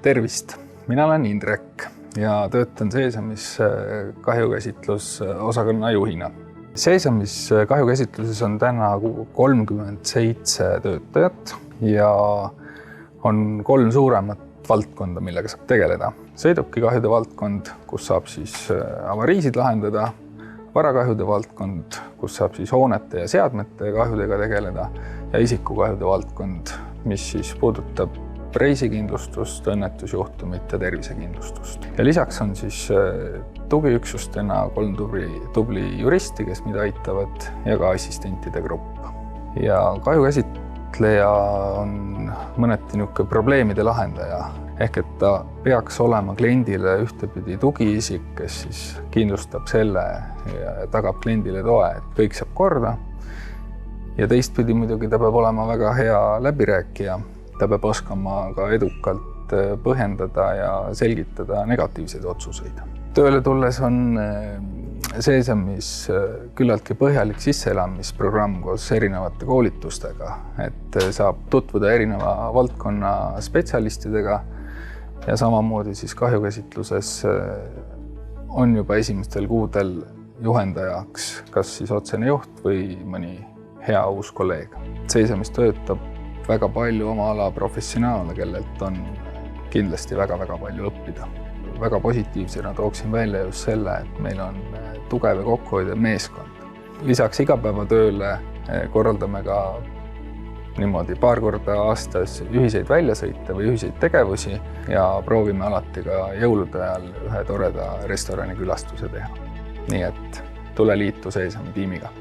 Tervist! Mina olen Indrek ja töötan Seesamis kahjukäsitlusosakonna juhina. Seesamis kahjukäsitluses on täna 37 töötajat ja on 3 suuremat valdkonda, millega saab tegeleda. Sõidukikahjude valdkond, kus saab avariisid lahendada, varakahjude valdkond, kus saab hoonete ja seadmete kahjudega tegeleda ja isikukahjude valdkond, mis puudutab reisikindlustust, õnnetusjuhtumit ja tervisekindlustust. Ja lisaks on tugiüksustena 3 tubli juristi, kes mida aitavad, ja ka assistentide grupp. Ja kahjukäsitleja on mõneti niisugune probleemide lahendaja, ehk et ta peaks olema kliendile ühtepidi tugiisik, kes kindlustab selle ja tagab kliendile toe, et kõik saab korda. Ja teistpidi muidugi ta peab olema väga hea läbirääkija. Ta peab oskama ka edukalt põhjendada ja selgitada negatiivseid otsuseid. Tööle tulles on Seesamis küllaltki põhjalik sisseelamisprogramm koos erinevate koolitustega, et saab tutvuda erineva valdkonna spetsialistidega ja samamoodi kahjukäsitluses on juba esimestel kuudel juhendajaks kas otsene juht või mõni hea uus kolleeg. Seesamis töötab väga palju oma ala professionaale, kellelt on kindlasti väga palju õppida. Väga positiivsena tooksin välja just selle, et meil on tugev ja kokkuhoidev meeskond. Lisaks igapäevatööle korraldame ka niimoodi paar korda aastas ühiseid väljasõite või ühiseid tegevusi ja proovime alati ka jõulude ajal ühe toreda restorani külastuse teha. Nii et tule liitu Seesami tiimiga.